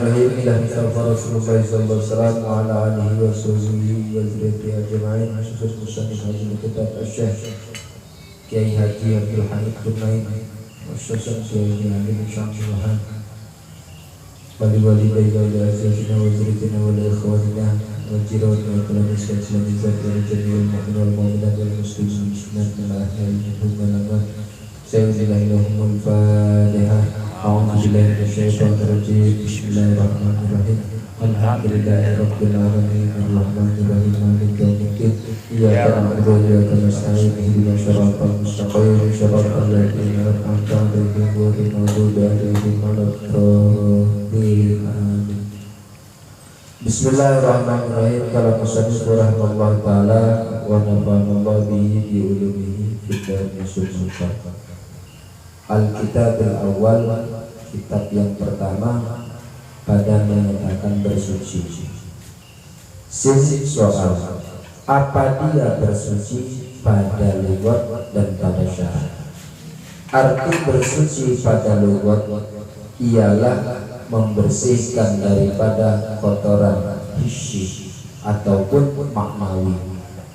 Bismillahirrahmanirrahim. Ila mustafa Rasulullah sallallahu alaihi wasallam wa ala alihi wa sahbihi wa dzurriyyatihi ajma'in. Khusus musannif hadis kitab Asy-Syaikh Kiai Haji Abdul Hamid Dumain wa Syekh Kiai Haji Syamsul Wahab. Wali bayi azwajina wa dzurriyyatina wa ikhwanina wa jiranina wa kullu muslimin wa jami'il mu'minin wal mu'minat wal muslimin wal ahya'i Sayyidillahil Fatihah. A'udzubillahi minasyaitonir rajim. Bismillahirrahmanirrahim. Alhamdulillahirabbil alamin arrahmanir rahim maliki yaumiddin. Iyyaka na'budu wa iyyaka nasta'in ihdinas siratal mustaqim siratal ladzina an'amta 'alaihim ghairil maghdubi 'alaihim waladdallin. Amin. Bismillahirrahmanirrahim. Qala musannif rahimahullah taala wa nafa'anallahu bihi bi ulumihi fid dunya wal akhirah. Al-Kitab al-Awwal, kitab yang pertama pada menyatakan bersuci. Sin soal, apa dia bersuci pada lugat dan pada syarat? Arti bersuci pada lugat ialah membersihkan daripada kotoran hissi ataupun maknawi,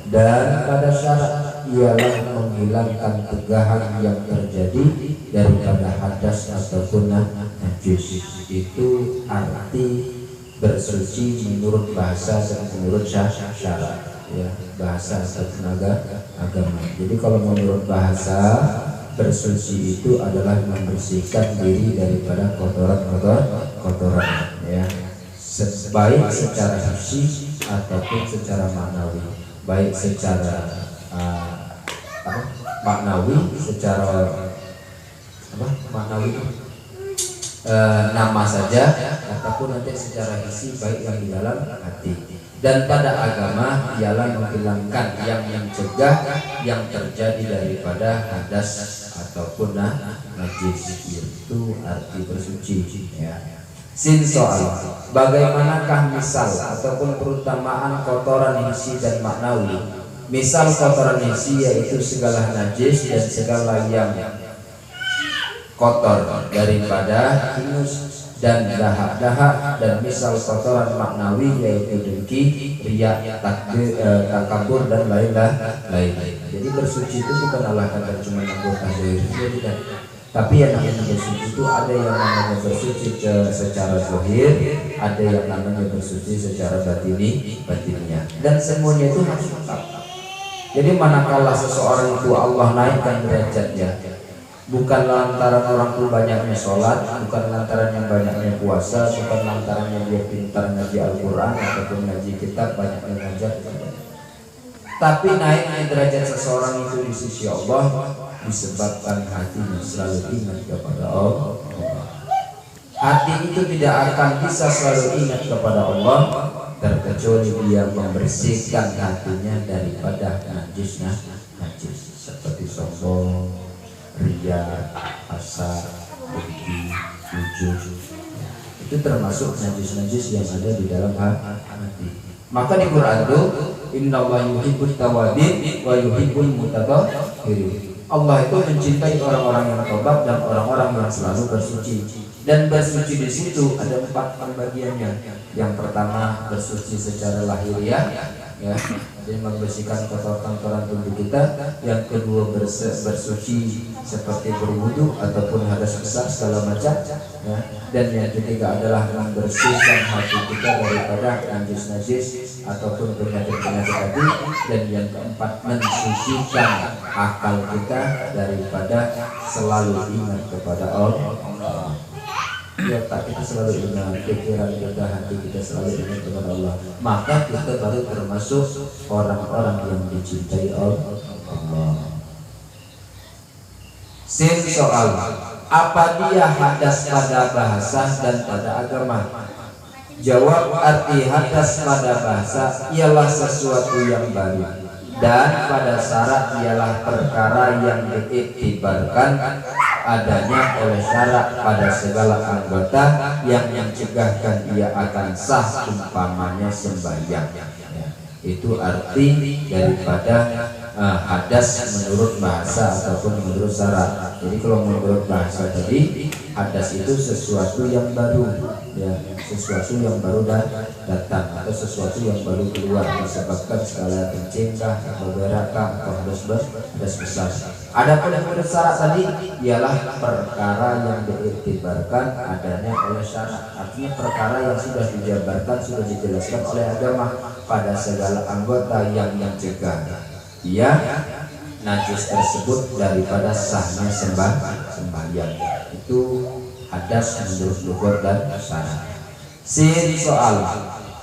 dan pada syarat ialah menghilangkan kegahan yang terjadi daripada hadas ataupun najis. Itu arti bersuci menurut bahasa dan menurut syarat, ya, bahasa dan tenaga agama. Jadi kalau menurut bahasa, bersuci itu adalah membersihkan diri daripada kotoran, ya, baik secara hissi ataupun secara maknawi. Baik secara maknawi, secara maknawi nama saja, ataupun nanti secara isi baik yang di dalam hati. Dan pada agama ialah menghilangkan yang mencegah yang terjadi daripada hadas ataupun najis. Itu arti bersuci, ya. Sin soal, bagaimanakah misal ataupun perumpamaan kotoran hissi dan maknawi? Misal kotoran hissi yaitu segala najis dan segala yang kotor daripada ingus dan dahak-dahak, dan misal kotoran maknawi yaitu dengki, riya, takabur dan lain-lain. Jadi bersuci itu bukan Allah kata cuma anggota zahir, tapi yang namanya bersuci itu ada yang namanya bersuci secara zahir, ada yang namanya bersuci secara batinnya, dan semuanya itu harus lengkap. Jadi manakala seseorang itu Allah naikkan derajatnya, bukan lantaran orang itu banyaknya sholat, bukan lantaran yang banyaknya puasa, bukan lantaran yang dia pintar ngaji Al-Quran ataupun ngaji kitab, banyaknya ngajar, tapi naiknya derajat seseorang itu di sisi Allah disebabkan hatinya selalu ingat kepada Allah. Hati itu tidak akan bisa selalu ingat kepada Allah terkecuali dia membersihkan hatinya daripada najis seperti sombong, riya, hasad, dengki, ujub. Itu termasuk najis-najis yang ada di dalam hati. Maka di Quran itu innallaha yuhibbut tawwabin wa yuhibbul mutatahhirin. Allah itu mencintai orang-orang yang tobat dan orang-orang yang selalu bersuci. Dan bersuci di situ ada 4 pembagiannya. Yang pertama bersuci secara lahiriah, ya, jadi membersihkan kotoran tubuh kita. Yang kedua bersuci seperti berwudu ataupun hadas besar segala macam, ya. Dan yang ketiga adalah membersihkan hati kita daripada najis-najis ataupun penyakit-penyakit hati. Dan yang keempat mensucikan akal kita daripada selalu ingat kepada Allah. Ya, tak kita selalu ingat, pikiran kita, hati kita selalu ingat kepada Allah, maka kita baru termasuk orang-orang yang dicintai Allah. Sin soal, apa dia hadas pada bahasa dan pada agama? Jawab, arti hadas pada bahasa ialah sesuatu yang baru, dan pada syarat ialah perkara yang diiktibarkan adanya oleh syarat pada segala anggota yang mencegahkan ia akan sah umpamanya sembahyang. Itu arti daripada hadas menurut bahasa ataupun menurut syarat. Jadi kalau menurut bahasa tadi, hadas itu sesuatu yang baru, ya, sesuatu yang baru datang atau sesuatu yang baru keluar disebabkan skala kencing kah atau berak kah atau hadas besar. Adapun yang bersyarat tadi ialah perkara yang diiktibarkan adanya oleh syarat, artinya perkara yang sudah dijabarkan, sudah dijelaskan oleh agama pada segala anggota yang mencegah dia najis tersebut daripada sahnya sembahyang. Itu hadas menurut lughah dan syarat. Soal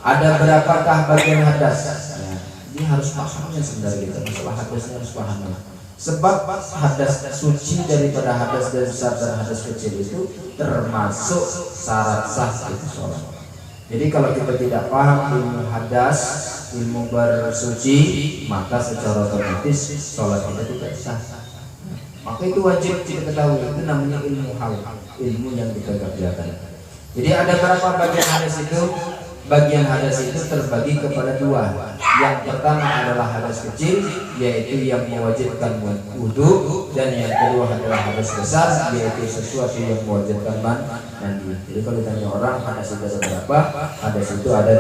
ada berapakah bagian hadas? Ya, ini harus pahamnya sebenarnya kita masalah hadasnya harus pahamnya. Sebab hadas suci daripada hadas besar dan hadas kecil itu termasuk syarat sah itu sholat. Jadi kalau kita tidak paham ilmu hadas, ilmu bersuci, maka secara otomatis sholat kita tidak sah. Maka itu wajib kita ketahui, itu namanya ilmu hal, ilmu yang kita kerjakan. Jadi ada berapa bagian hadas itu? Bagian hadas itu terbagi kepada dua. Yang pertama adalah hadas kecil, yaitu yang mewajibkan wudu, dan yang kedua adalah hadas besar, yaitu sesuatu yang mewajibkan mandi. Jadi kalau ditanya orang hadas itu ada berapa? Hadas itu ada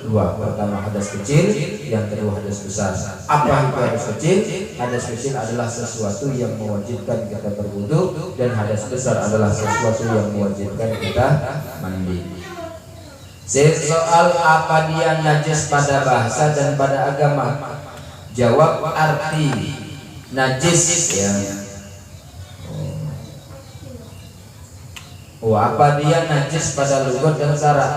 dua. Pertama hadas kecil, yang kedua hadas besar. Apa itu hadas kecil? Hadas kecil adalah sesuatu yang mewajibkan kita berwudu, dan hadas besar adalah sesuatu yang mewajibkan kita mandi. Soal apa dia najis pada bahasa dan pada agama? Jawab arti najis ya. Apa dia najis pada lughat dan syarat?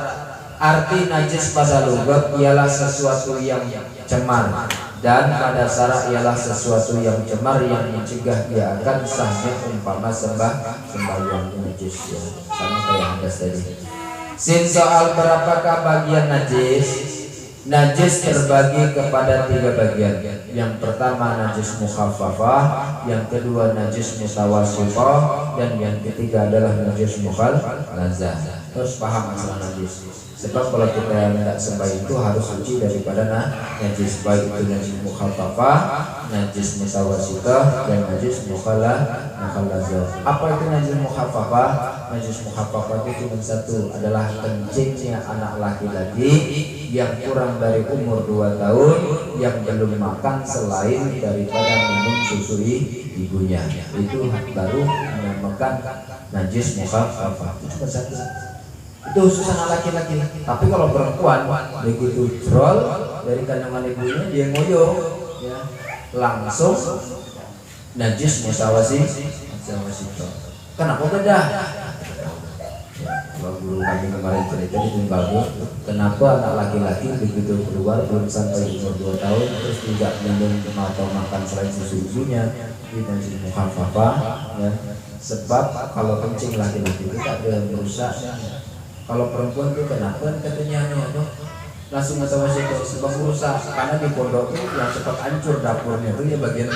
Arti najis pada lughat ialah sesuatu yang cemar, dan pada syarat ialah sesuatu yang cemar yang mencegah dia akan sahnya umpama sembahyang najis ya. Sama kayak hadas tadi. Soal berapakah bagian najis? Najis terbagi kepada 3 bagian. Yang pertama najis mukhaffafah, yang kedua najis mutawassithah, dan yang ketiga adalah najis mukhallazah. Terus paham masalah najis. Sebab kalau kita tidak sembahyang itu harus suci daripada najis, baik itu najis mukhaffafah, najis mutawassithah, dan najis mukhallazah. Apa itu najis mukhaffafah? Najis mukhaffafah itu cuma satu, adalah kencingnya anak laki-laki yang kurang dari umur 2 tahun yang belum makan selain daripada minum susu ibunya. Itu baru dinamakan najis mukhaffafah. Itu cuma satu. Itu khusus anak laki-laki. Tapi kalau perempuan begitu drol dari kandungan ibunya dia ngoyo ya, langsung najis mutawassithah. Kenapa beda? Kalau guru kami kemarin cerita di Tunggalgo, kenapa anak laki-laki begitu keluar belum sampai umur 2 tahun terus tidak minum atau makan selain susu ibunya, itu najis mukhaffafah ya. Sebab kalau kencing laki-laki itu tak ada yang merusak. Kalau perempuan itu kenapa katanya langsung mutawassithah sebab merusak, karena di pondok itu yang cepat hancur dapurnya itu ya bagian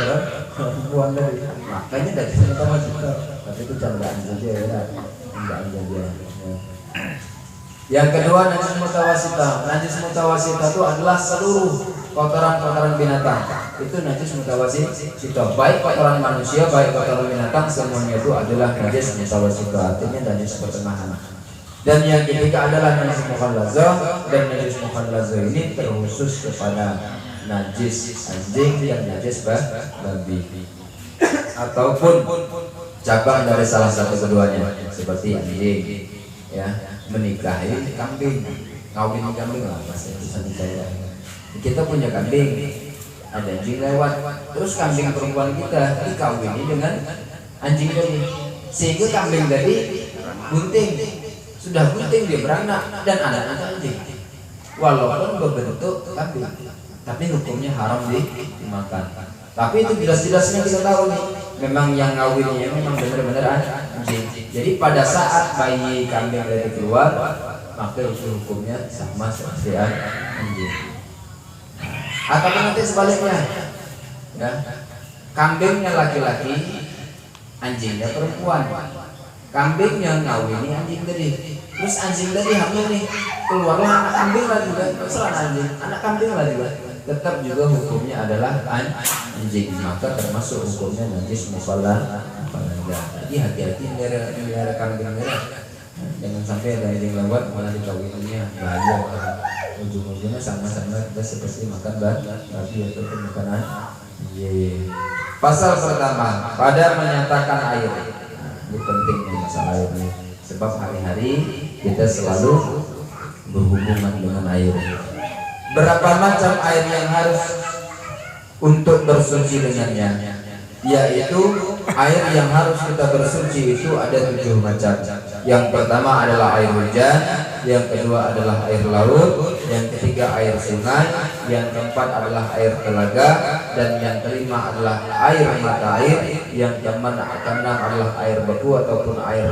perempuan tadi. Makanya dari mutawassithah. Tapi itu candaan saja ya. Yang kedua najis mutawassithah. Najis mutawassithah itu adalah seluruh kotoran-kotoran binatang. Itu najis mutawassithah. Baik kotoran manusia, baik kotoran binatang, semuanya itu adalah najis mutawassithah. Artinya najis pertengahan. Dan yang ketiga adalah najis mukhallazah. Dan najis mukhallazah ini terkhusus kepada najis anjing dan najis babi, ataupun cabang dari salah satu keduanya, seperti anjing ya, menikahi kambing, kawin kambing lah bahasa saya. Kita punya kambing, ada anjing lewat, terus kambing perempuan kita dikawini dengan anjing tadi, sehingga kambing tadi bunting, sudah bunting dia beranak dan anaknya anjing, walaupun berbentuk kambing, tapi hukumnya haram dimakan. Tapi itu jelas-jelasnya kita tahu nih, memang yang ngawinnya memang benar-benar anjing. Jadi pada saat bayi kambing dari keluar, maka itu hukumnya sama seperti anjing. Atau nanti sebaliknya, ya, kambingnya laki-laki, anjingnya perempuan. Kambingnya ngawini anjing tadi, terus anjing tadi hamil nih, keluarlah anak kambing lah juga, selain anjing, anak kambing lah juga. Tetap juga hukumnya adalah anjing, maka termasuk hukumnya najis mukhallazah. Jadi hati-hati melihara kambing merah. Jangan sampai ada yang lewat malah dikawinnya, bahaya. Ujung-ujungnya sama-sama kita seperti makan babi ataupun makanan. Pasal pertama pada menyatakan air. Ini penting nih masalah air ini, sebab hari-hari kita selalu berhubungan dengan air. Berapa macam air yang harus untuk bersuci dengannya? Yaitu air yang harus kita bersuci itu ada 7 macam. Yang pertama adalah air hujan, yang kedua adalah air laut, yang ketiga air sungai, yang keempat adalah air telaga, dan yang kelima adalah air mata air, yang keenam adalah air beku ataupun air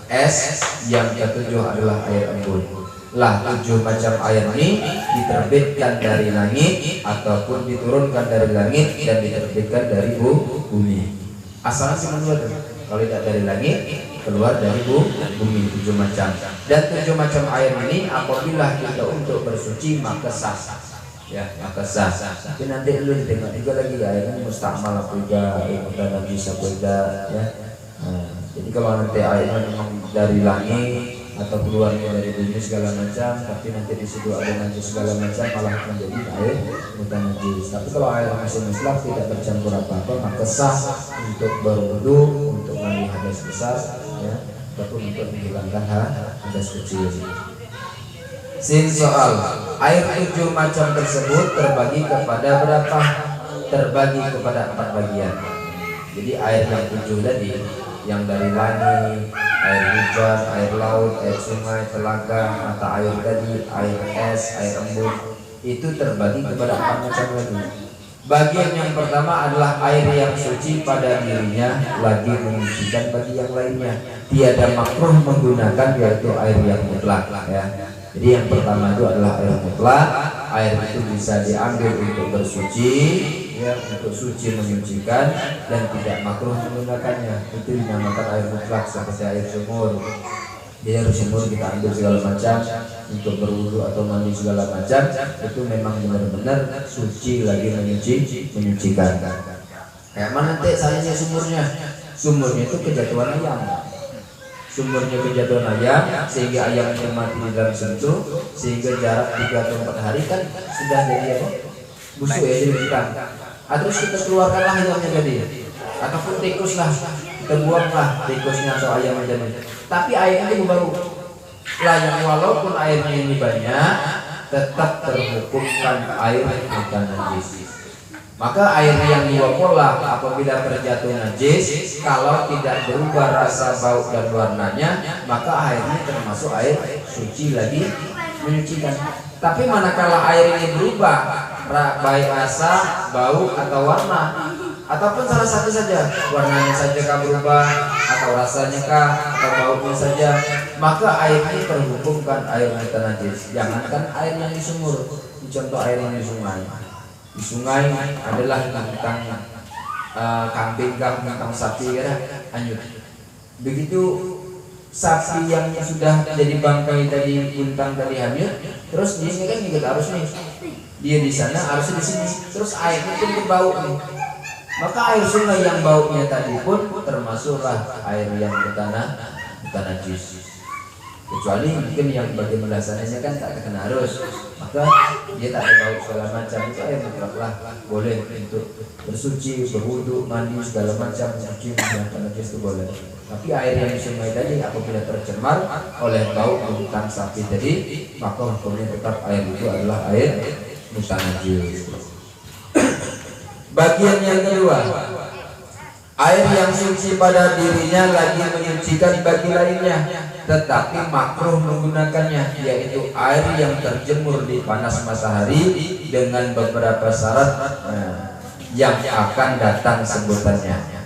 es, yang ketujuh adalah air embun. Lah 7 macam air ini diterbitkan dari langit ataupun diturunkan dari langit dan diterbitkan dari bumi. Asalnya cuma 2 tuh. Kalau tidak dari langit, keluar dari bumi 7 macam. Dan 7 macam air ini apabila kita untuk bersuci maka sah. Ya, maka sah. Tapi nanti lu tengok juga lagi airnya mustakmal apa juga, dan bisa juga ya. Jadi kalau nanti airnya memang dari langit atau keluarnya dari bumi segala macam, tapi nanti di situ ada najis segala macam, malah menjadi air bukan najis. Tapi kalau air masih mutlak tidak bercampur apa-apa, maka sah untuk berwudu, untuk mandi hadas besar, ya, ataupun untuk menghilangkan hadas kecil. Sin soal air 7 macam tersebut terbagi kepada berapa? Terbagi kepada 4 bagian. Jadi air yang 7 tadi, yang dari langit, air hujan, air laut, air sungai, telaga, mata air tadi, air es, air embun, itu terbagi kepada 4 macam lagi. Bagian yang pertama adalah air yang suci pada dirinya, lagi menyucikan bagi yang lainnya. Tiada makruh menggunakan, yaitu air yang mutlak ya. Jadi yang pertama itu adalah air mutlak. Air itu bisa diambil untuk bersuci, ya, untuk suci menyucikan, dan tidak makruh menggunakannya. Itu dinamakan air mutlak, seperti air sumur. Jadi air sumur kita ambil segala macam untuk berwudu atau mandi segala macam, itu memang benar-benar suci lagi menyucikan. Kayak mana teh sayangnya sumurnya? Sumurnya itu kejatuhan ayam. Sumurnya kejatuhan ayam sehingga ayamnya mati di dalam sentuh, sehingga jarak 3 atau 4 hari kan sudah jadi apa? Busuk ya, jadi hitam. Terus kita keluarkanlah ayamnya tadi, ataupun tikus lah, kita buanglah tikusnya atau ayamnya tadi. Tapi airnya itu baru lah, yang walaupun airnya ini banyak, tetap terhukumkan air bukan najis. Maka air yang 2 pola apabila terjatuh najis, kalau tidak berubah rasa, bau dan warnanya, maka airnya termasuk air suci lagi menyucikan. Tapi manakala air ini berubah, baik rasa, bau atau warna, ataupun salah satu saja, warnanya saja kah berubah, atau rasanya kah, atau baunya saja, maka air ini terhukumkan air bukan najis. Jangankan air yang di sumur, contoh air yang di sungai. Di sungai adalah tentang kambing, tentang sapi ya, hanyut. Begitu sapi yang sudah jadi bangkai tadi, buntang tadi hanyut, terus dia kan juga harus nih, dia di sana harusnya di sini, terus airnya pun berbau nih. Maka air sungai yang baunya tadi pun termasuklah air yang bertanah bukan najis. Kecuali mungkin yang bagi melaksanakannya kan tak kena arus, maka dia tak ada bau segala macam, itu air mutlaklah boleh untuk bersuci, berwudu, mandi segala macam, mencuci menggunakan najis itu boleh. Tapi air yang di sungai tadi apabila tercemar oleh bau buntang sapi tadi, maka hukumnya tetap air itu adalah air bukan najis. Bagian yang kedua, air yang suci pada dirinya lagi menyucikan bagi lainnya, tetapi makruh menggunakannya, yaitu air yang terjemur di panas matahari dengan beberapa syarat yang akan datang sebutannya.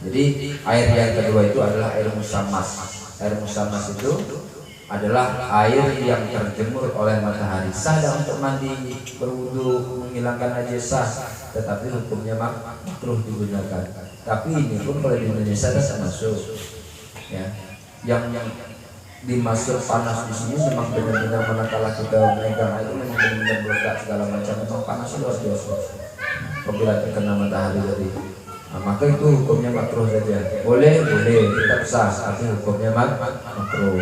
Jadi air yang kedua itu adalah air musammas. Air musammas itu adalah air yang terjemur oleh matahari, sah untuk mandi, berwudu, menghilangkan najis sah, tetapi hukumnya makruh digunakan. Tapi ini pun kalau di Indonesia tidak masuk, ya. Yang dimasuk panas di sini memang benar-benar manakala kita memegang itu memang benar-benar meledak segala macam, memang panas luar biasa apabila terkena matahari tadi. Nah, maka itu hukumnya makruh saja. Boleh, tetap sah, tapi hukumnya makruh.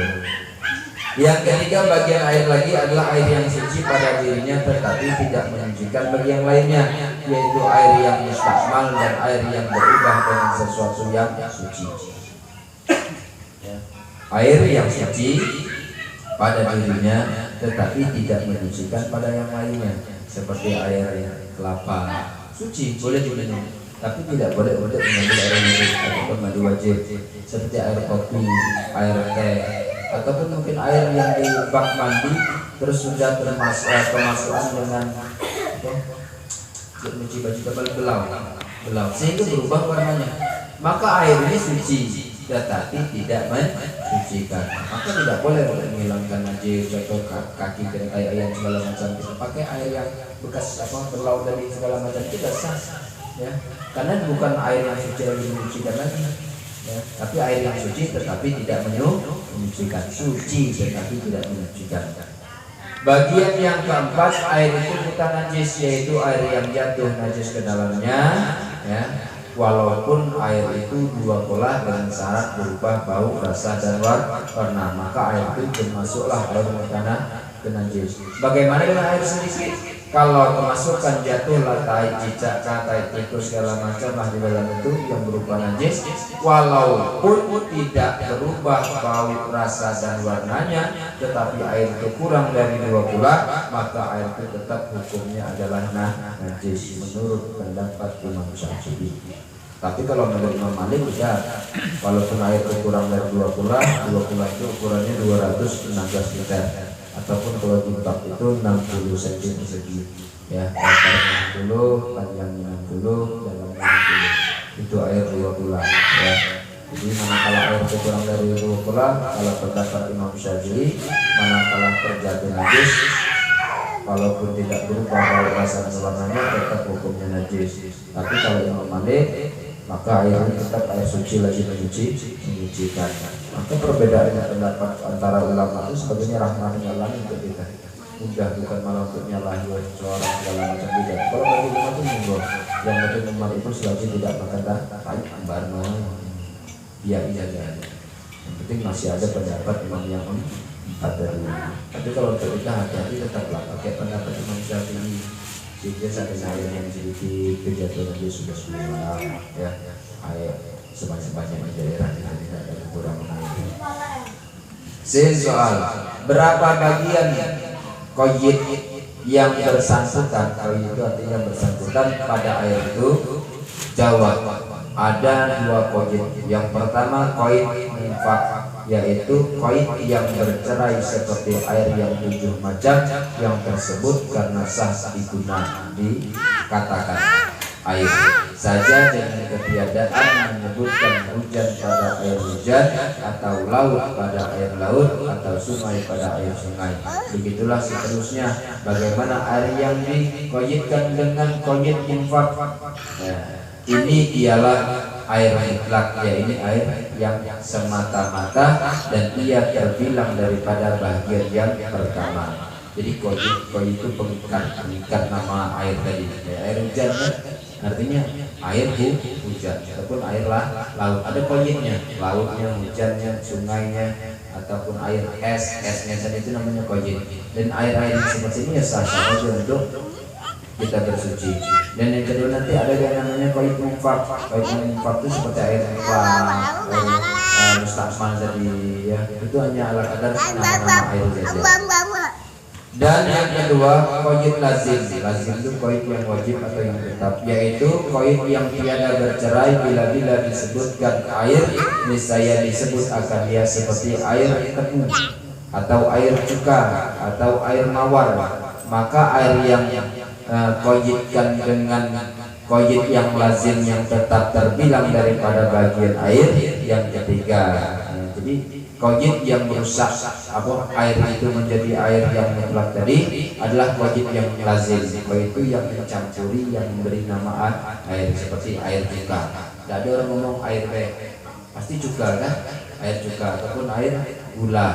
Yang ketiga, bagian air lagi adalah air yang suci pada dirinya tetapi tidak menyucikan bagi yang lainnya, yaitu air yang mustakmal dan air yang berubah dengan sesuatu yang suci. Air yang suci pada dirinya tetapi tidak menyucikan pada yang lainnya, seperti air kelapa suci boleh diminum, tapi tidak boleh untuk mengambil air minum ataupun mandi wajib, seperti air kopi, air teh, ataupun mungkin air yang di bak mandi terus sudah kemasukan dengan mencuci baju tebal belau sehingga berubah warnanya, maka air ini suci tetapi tidak mensucikan, maka tidak boleh untuk menghilangkan najis atau kaki dan ayam segala macam. Kita pakai air yang bekas berlaut dari segala macam tidak sah, ya, karena bukan air yang suci yang menyucikan lagi, ya, tapi air yang suci tetapi tidak menyucikan, suci tetapi tidak menyucikan. Bagian yang keempat, air itu bukan najis, yaitu air yang jatuh najis ke dalamnya, ya, walaupun air itu dua pola dengan syarat berubah bau, rasa dan warna, maka air itu termasuklah air ke najis. Bagaimana dengan air sedikit? Kalau kemasukan jatuh tai cicak, tai tikus segala macam di dalam itu yang berupa najis, walaupun tidak berubah bau, rasa dan warnanya, tetapi air itu kurang dari dua pula, maka air itu tetap hukumnya adalah najis menurut pendapat Imam Syafi'i. Tapi kalau menurut Imam Malik ya, walaupun air itu kurang dari dua pula itu ukurannya 216 liter, ataupun kalau di bak itu 60 cm persegi, ya, lebar 60, panjang 60, dalam 60, itu air 2 pula, ya. Jadi manakala air itu kurang dari 2 pula, kalau pendapat Imam Syafi'i, manakala terjadi najis, walaupun tidak berubah bau, rasa dan warnanya, tetap hukumnya najis. Tapi kalau Imam Malik, maka air ini tetap air suci lagi menyucikan. Maka perbedaannya pendapat antara ulama itu sebagainya rahmatnya Allah untuk kita. Udah bukan malah untuk nyalahi seorang segala macam tidak. Kalau bagi ulama itu monggo, yang penting umat itu selagi tidak makan tai barno, iya aja. Yang penting masih ada pendapat imam yang empat dari. Tapi kalau untuk kita hati-hati tetaplah pakai pendapat Imam Syafi'i. Jika sampai air yang sedikit kejatuhan dia sudah ya, air sebanyak-banyaknya daerah tidak ada kekurangan air. Soal berapa bagian koyit yang bersangkutan, koyit itu artinya bersangkutan pada air itu? Jawab, ada dua koyit. Yang pertama koyit infak, yaitu koid yang bercerai seperti air yang 7 macam yang tersebut karena sah digunakan, dikatakan air saja dengan ketiadaan menyebutkan hujan pada air hujan, atau laut pada air laut, atau sungai pada air sungai. Begitulah seterusnya. Bagaimana air yang dikoyitkan dengan koyit infak? Ini ialah air mutlak, ya, ini air yang semata-mata dan ia terbilang daripada bagian yang pertama. Jadi koyit itu pengikat nama air tadi, ya, air hujan kan? Artinya air hujan ataupun air laut, ada koyitnya, lautnya, hujannya, sungainya, ataupun air esnya saja itu namanya koyit. Dan air-air yang seperti ini ya sah-sah saja untuk kita bersuci. Dan yang kedua nanti ada yang namanya koyit infak. Koyit infak itu seperti air mustakmal tadi, ya, itu hanya ala kadar nama-nama air saja. Dan yang kedua koyit lazim. Lazim itu koyit yang wajib atau yang tetap, yaitu koyit yang tiada bercerai bila disebutkan air, niscaya disebut akan dia seperti air tebu atau air cuka atau air mawar. Maka air yang koyitkan dengan koyit yang lazim yang tetap terbilang daripada bagian air yang ketiga. Jadi koyit yang merusak air itu menjadi air yang mutlak tadi adalah koyit yang lazim. Koyit itu yang mencampuri, yang memberi nama air, seperti air cuka. Tidak ada orang ngomong air pasti cuka kan? Air cuka ataupun air gula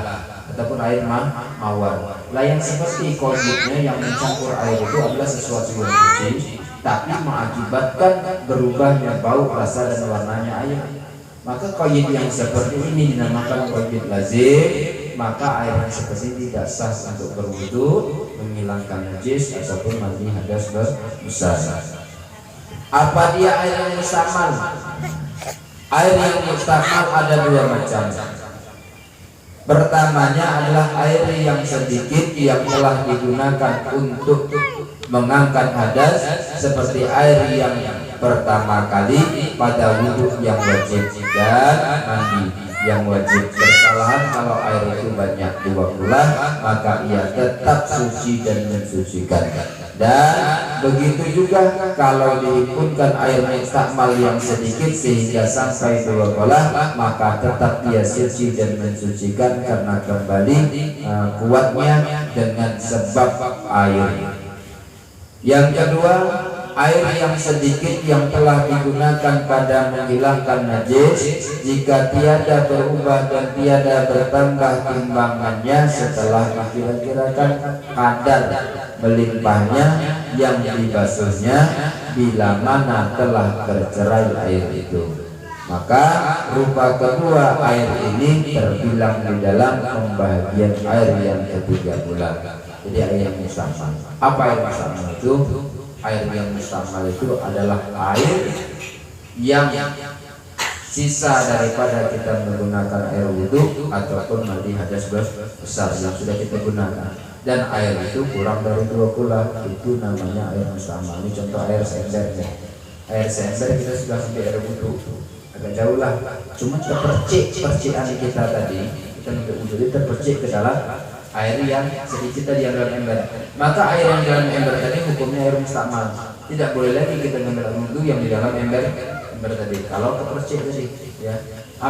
ataupun air mawar. Lah yang seperti kodiknya yang mencampur air itu adalah sesuatu yang suci, tapi mengakibatkan berubahnya bau, rasa dan warnanya air. Maka koid yang seperti ini dinamakan koid lazim. Maka air yang seperti ini tidak sah untuk berwudu, menghilangkan najis ataupun mandi hadas besar. Apa dia air yang mustamal? Air yang mustamal ada dua macam. Pertamanya adalah air yang sedikit yang telah digunakan untuk mengangkat hadas, seperti air yang pertama kali pada wudhu yang wajib dan mandi yang wajib. Kesalahan kalau air itu banyak dua pula, maka ia tetap suci dan mensucikan. Dan begitu juga kalau dihimpunkan air mustakmal yang sedikit sehingga sampai dua bola, maka tetap ia suci dan mensucikan karena kembali kuatnya dengan sebab air. Yang kedua, air yang sedikit yang telah digunakan pada menghilangkan najis, jika tiada berubah dan tiada bertambah timbangannya setelah dikira-kirakan kadar melimpahnya yang dibasuhnya bila mana telah bercerai air itu, maka rupa kedua air ini terbilang di dalam pembagian air yang ketiga pula. Jadi air yang mustamal. Apa air mustamal itu? Air yang mustamal itu adalah air yang sisa daripada kita menggunakan air wudhu ataupun mandi hadas besar yang sudah kita gunakan, dan air itu kurang dari 2 kula, itu namanya air mustamal. Ini contoh air seember. Air seember kita sudah sampai air wudhu, agak jauh lah, cuma percikan kita tadi, kita untuk wudhu itu terpercik ke dalam air yang sedikit tadi yang dalam ember. Maka air yang dalam ember tadi hukumnya air mustamal. Tidak boleh lagi kita mengambil wudhu yang di dalam ember tadi kalau kepercik tadi, ya.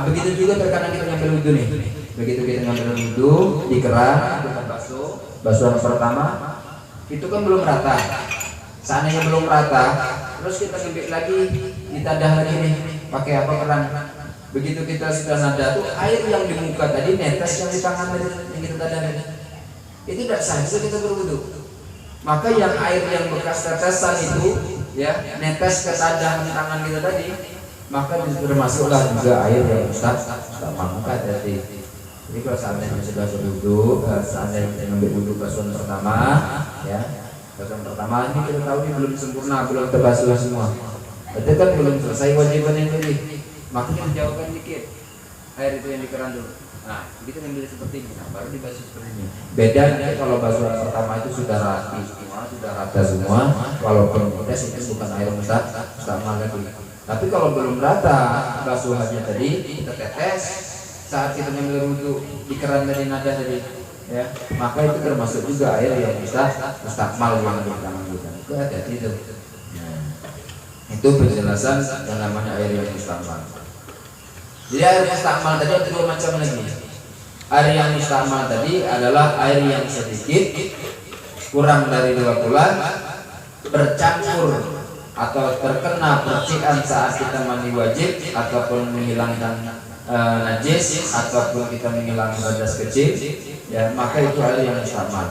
Begitu juga terkadang kita ngambil wudhu nih. Begitu kita ngambil wudhu di keran, kita basuhan pertama itu kan belum rata. Seandainya belum rata, terus kita ngambil lagi, kita dah lagi nih pakai apa keran. Begitu kita sudah nada tuh air yang di muka tadi netes yang di tangan tadi yang kita tadahkan, itu tidak sah bisa kita berwudu. Maka yang air yang bekas tetesan itu, ya, netes ke tangan kita tadi, maka termasuklah juga air yang mustamal. Maka jadi kalau seandainya sudah berwudu, seandainya kita ngambil wudu basuhan pertama, ya, basuhan pertama ini kita tahu ini belum sempurna, belum terbasuh semua. Itu kan belum selesai wajiban yang tadi. Maka kita jauhkan dikit air itu yang di keran dulu. Nah, kita ambil seperti ini, nah, baru dibasuh seperti ini. Bedanya kalau basuhan pertama itu sudah rapi semua, sudah rata semua, walaupun netes itu bukan air mustamal lagi. Tapi kalau belum rata basuhannya tadi, kita tetes saat kita ngambil wudhu di keran tadi nada tadi, ya, maka itu termasuk juga air yang mustamal yang di tangan kita. Itu hati-hati itu. Nah, itu penjelasan yang namanya air yang mustamal. Jadi air mustamal tadi ada 2 macam lagi. Air yang mustamal tadi adalah air yang sedikit, kurang dari 2 kula, bercampur atau terkena percikan saat kita mandi wajib ataupun menghilangkan najis ataupun kita menghilangkan hadas kecil, ya, maka itu air yang mustamal.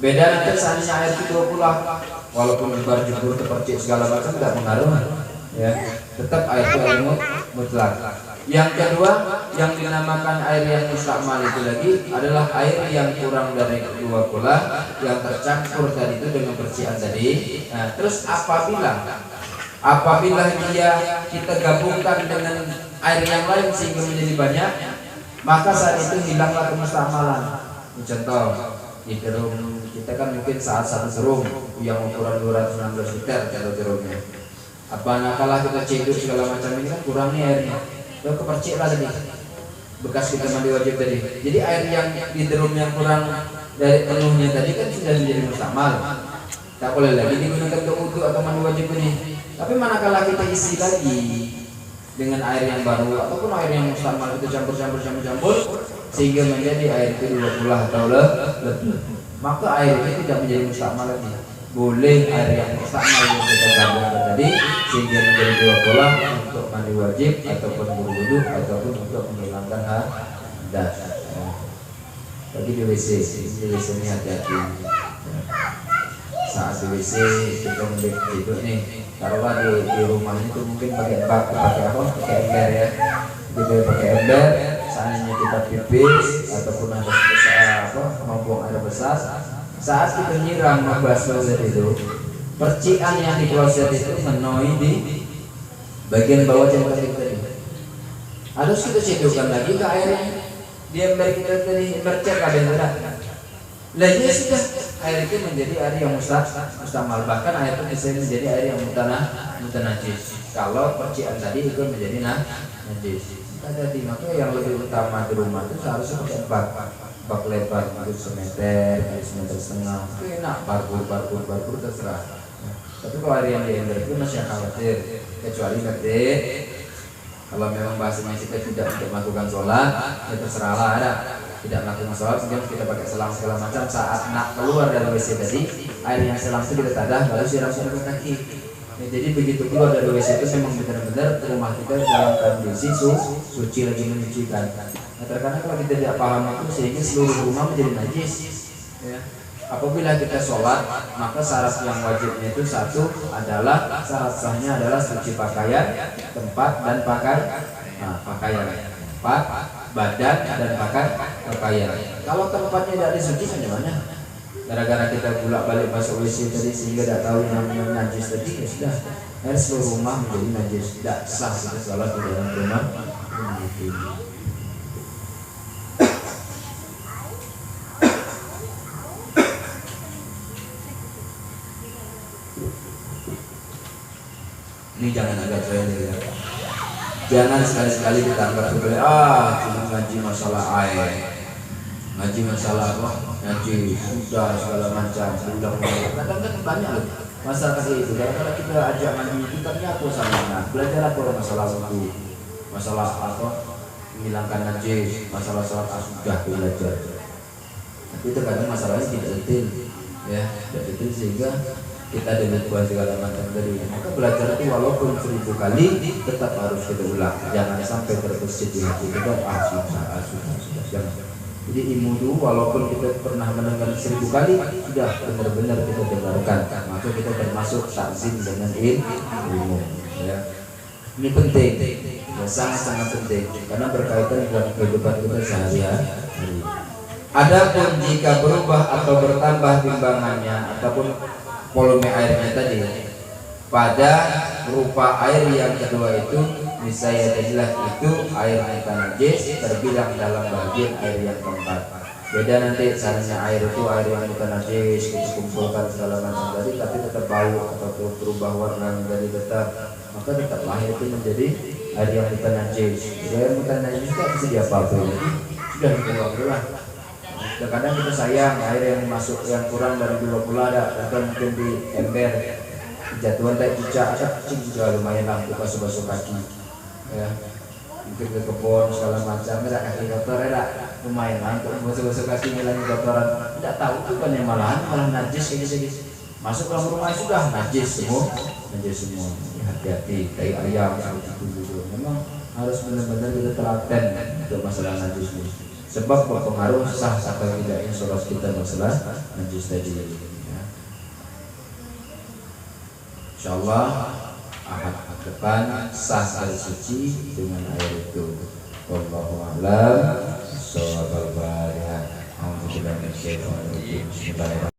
Beda nanti seandainya air itu 2 kula, walaupun lebar jebur terpercik segala macam tidak mengaruh, ya, tetap air itu air mutlak. Yang kedua yang dinamakan air yang mustamal itu lagi adalah air yang kurang dari 2 kula yang tercampur tadi itu dengan percikan tadi. Nah, terus apabila dia kita gabungkan dengan air yang lain sehingga menjadi banyak, maka saat itu hilanglah kemustamalan. Contoh di derum kita kan mungkin saat satu serum yang ukuran 216 liter kalau derumnya. Apa nakalah kita ceduk segala macam ini kan kurang nih airnya. Lalu kepercik lah tadi bekas kita mandi wajib tadi. Jadi air yang di derum yang kurang dari penuhnya tadi kan sudah menjadi mustamal, tak boleh lagi digunakan untuk wudhu atau mandi wajib ini. Tapi manakala kita isi lagi dengan air yang baru ataupun air yang mustamal itu campur sehingga menjadi air itu 2 kula atau lebih, maka air itu tidak menjadi mustamal lagi. Boleh air yang mustamal yang kita gabungkan tadi sehingga menjadi 2 kula untuk mandi wajib ataupun berwudu ataupun untuk menghilangkan hadas. Tapi di WC ini hati-hati. Saat di WC kita hidup nih, taruhlah di rumahnya itu mungkin pakai bak, pakai apa? Pakai ember ya. Kita pakai ember, seandainya kita pipis ataupun ada besar apa, mau buang air besar, saat kita nyiram membasuh itu, percikan yang di kloset itu menoi di bagian bawah jenggot kita tadi. Harus kita cedokkan lagi ke airnya. Di ember kita tadi bercek ada yang berat. Lah ya sudah, air itu menjadi air yang mustamal, bahkan air itu bisa menjadi air yang mutanajis. Kalau percikan tadi itu menjadi najis. Jadi maka yang lebih utama di rumah itu seharusnya pakai bak lebar semeter setengah. Itu enak, barbur terserah. Tapi kalau air yang di ember itu masih khawatir, kecuali nanti kalau memang bahasanya kita tidak untuk melakukan sholat, ya terserahlah ada. Tidak melakukan sholat, mungkin kita pakai selang segala macam. Saat nak keluar dari WC tadi, air yang selang itu kita tadah, baru siram ke kaki. Ya, jadi begitu keluar dari WC itu memang benar-benar rumah kita dalam kondisi suci lagi menyucikan. Nah, terkadang kalau kita tidak paham itu sehingga seluruh rumah menjadi najis. Ya. Apabila kita sholat, maka syarat yang wajibnya itu satu adalah syarat sahnya adalah suci pakaian, tempat dan pakaian, tempat, badan dan pakaian. Kalau tempatnya tidak disuci, bagaimana? Gara-gara kita bolak-balik masuk WC tadi sehingga tidak tahu yang namanya najis tadi, ya sudah, air seluruh rumah menjadi najis, tidak sah kita sholat di dalam rumah. Ini jangan agak saya ya. Jangan sekali-sekali ditambah sebagai cuma ngaji masalah air, ngaji masalah apa, ngaji sudah segala macam, ulang-ulang. Kadang-kadang banyak loh masalah itu. Kalau kita ajak ngaji itu ternyata sama. Belajar apa masalah wudu, masalah apa, menghilangkan najis, masalah sholat sudah belajar. Tapi itu kadang masalahnya tidak detail, ya, tidak detail sehingga kita buat segala macam dari. Maka belajar itu walaupun 1000 kali tetap harus kita ulang. Jangan sampai terbesit di hati kita. Sudah. Jangan. Jadi ilmu itu walaupun kita pernah mendengar 1000 kali sudah benar-benar kita dengarkan. Maka kita termasuk takzim dengan ilmu. Ya. Ini penting. Ya, sangat-sangat penting karena berkaitan dengan kehidupan kita sehari-hari. Adapun jika berubah atau bertambah timbangannya ataupun volume airnya tadi pada rupa air yang kedua itu misalnya jadilah itu air najis terbilang dalam bagian air yang keempat. Beda nanti seharusnya air itu air yang bukan najis kita kumpulkan segala macam tadi tapi tetap bau atau berubah warna menjadi tetap, maka tetaplah itu menjadi air yang bukan najis. Jadi air bukan najis itu bisa diapa-apain lagi, sudah dibuang-buang. Kadang kita sayang air yang masuk yang kurang dari 20 ada atau mungkin di ember jatuhan tak cicak juga lumayan lah untuk basuh-basuh kaki ya, mungkin ke kebun segala macam ada kaki kotor ya lumayan lah untuk basuh-basuh kaki ngilangin kotoran. Tidak tahu itu kan yang malah najis gitu masuk dalam rumah sudah najis semua. Hati-hati kayak ayam seperti itu memang harus benar-benar kita telaten untuk masalah najis ini. Sebab berpengaruh sah atau tidaknya sholat kita masalah najis tadi. Ya. InsyaAllah ahad depan sah dan suci dengan air itu. Wallahu a'lam. Shawabal bariyah. Alhamdulillah.